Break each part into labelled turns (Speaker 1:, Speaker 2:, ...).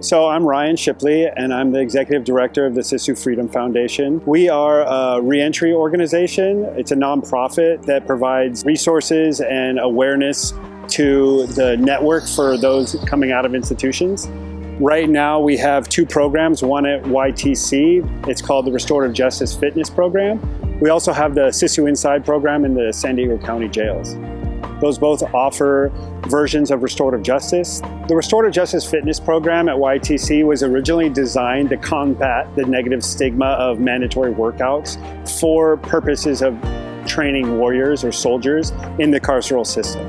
Speaker 1: So I'm Ryan Shipley, and I'm the Executive Director of the SISU Freedom Foundation. We are a reentry organization. It's a nonprofit that provides resources and awareness to the network for those coming out of institutions. Right now we have two programs, one at YTC. It's called the Restorative Justice Fitness Program. We also have the SISU Inside program in the San Diego County jails. Those both offer versions of restorative justice. The Restorative Justice Fitness Program at YTC was originally designed to combat the negative stigma of mandatory workouts for purposes of training warriors or soldiers in the carceral system.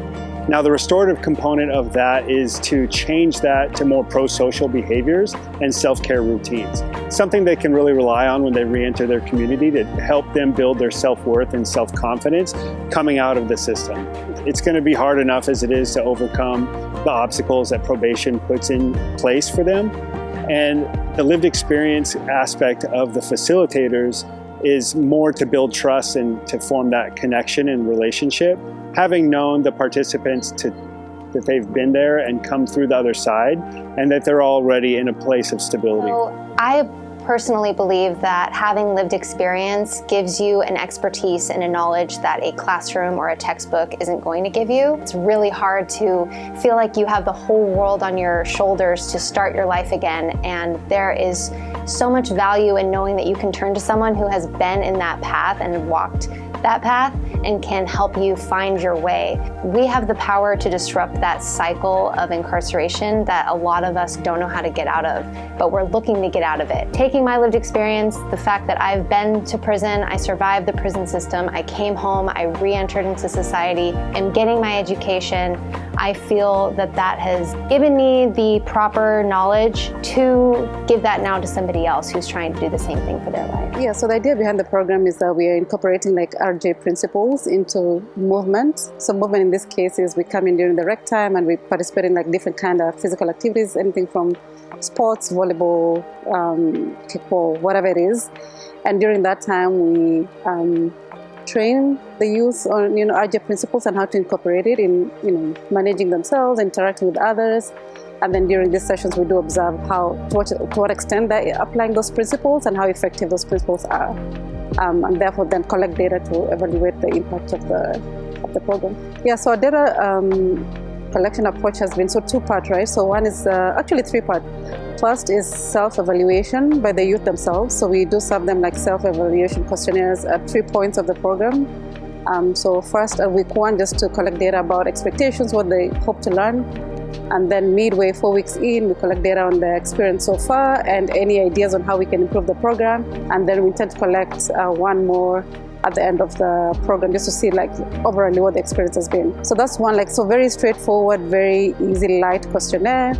Speaker 1: Now, the restorative component of that is to change that to more pro-social behaviors and self-care routines, something they can really rely on when they re-enter their community to help them build their self-worth and self-confidence coming out of the system. It's going to be hard enough as it is to overcome the obstacles that probation puts in place for them. And the lived experience aspect of the facilitators is more to build trust and to form that connection and relationship. Having known the participants that they've been there and come through the other side, and that they're already in a place of stability.
Speaker 2: So I personally believe that having lived experience gives you an expertise and a knowledge that a classroom or a textbook isn't going to give you. It's really hard to feel like you have the whole world on your shoulders to start your life again, and there is so much value in knowing that you can turn to someone who has been in that path and walked that path and can help you find your way. We have the power to disrupt that cycle of incarceration that a lot of us don't know how to get out of, but we're looking to get out of it. Taking my lived experience, the fact that I've been to prison, I survived the prison system, I came home, I re-entered into society, and getting my education, I feel that that has given me the proper knowledge to give that now to somebody else who's trying to do the same thing for their life.
Speaker 3: Yeah, so the idea behind the program is that we are incorporating like RJ principles into movement. So movement in this case is we come in during the rec time and we participate in like different kind of physical activities, anything from sports, volleyball, kickball, whatever it is. And during that time we train the youth on RJ principles and how to incorporate it in managing themselves, interacting with others. And then during these sessions we do observe to what extent they're applying those principles and how effective those principles are. And therefore then collect data to evaluate the impact of the program. Yeah, so our data collection approach has been two-part, right? So one is actually three-part. First is self-evaluation by the youth themselves. So we do serve them like self-evaluation questionnaires at 3 points of the program. So first at week 1, just to collect data about expectations, what they hope to learn. And then midway, 4 weeks in, we collect data on their experience so far and any ideas on how we can improve the program. And then we intend to collect one more at the end of the program just to see like overall what the experience has been. So that's one, like, so very straightforward, very easy, light questionnaire.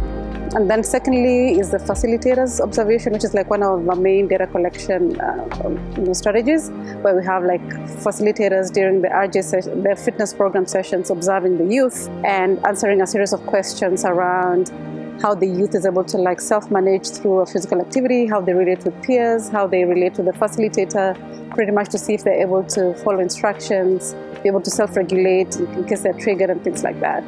Speaker 3: And then secondly is the facilitators observation, which is like one of our main data collection strategies, where we have like facilitators during the RJ session, the fitness program sessions, observing the youth and answering a series of questions around how the youth is able to like self-manage through a physical activity, how they relate with peers, how they relate to the facilitator, pretty much to see if they're able to follow instructions, be able to self-regulate in case they're triggered and things like that.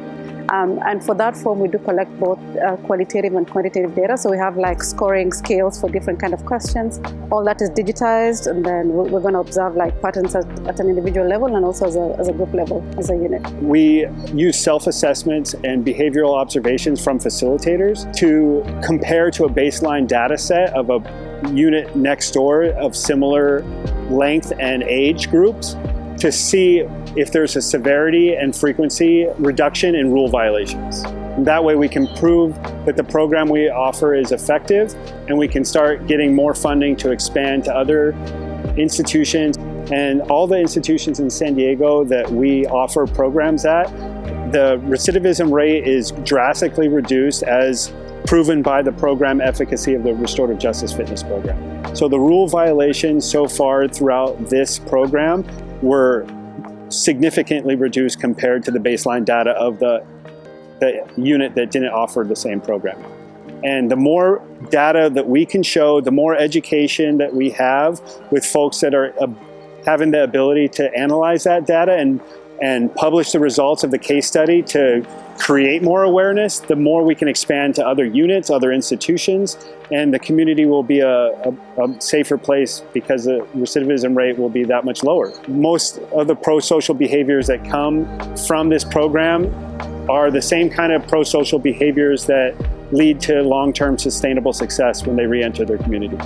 Speaker 3: And for that form, we do collect both qualitative and quantitative data. So we have like scoring scales for different kind of questions. All that is digitized, and then we're going to observe like patterns at an individual level and also as a group level, as a unit.
Speaker 1: We use self-assessments and behavioral observations from facilitators to compare to a baseline data set of a unit next door of similar length and age groups to see if there's a severity and frequency reduction in rule violations. And that way we can prove that the program we offer is effective, and we can start getting more funding to expand to other institutions. And all the institutions in San Diego that we offer programs at, the recidivism rate is drastically reduced as proven by the program efficacy of the Restorative Justice Fitness Program. So the rule violations so far throughout this program were significantly reduced compared to the baseline data of the unit that didn't offer the same program. And the more data that we can show, the more education that we have with folks that are having the ability to analyze that data and publish the results of the case study to create more awareness, the more we can expand to other units, other institutions, and the community will be a safer place because the recidivism rate will be that much lower. Most of the pro-social behaviors that come from this program are the same kind of pro-social behaviors that lead to long-term sustainable success when they re-enter their community.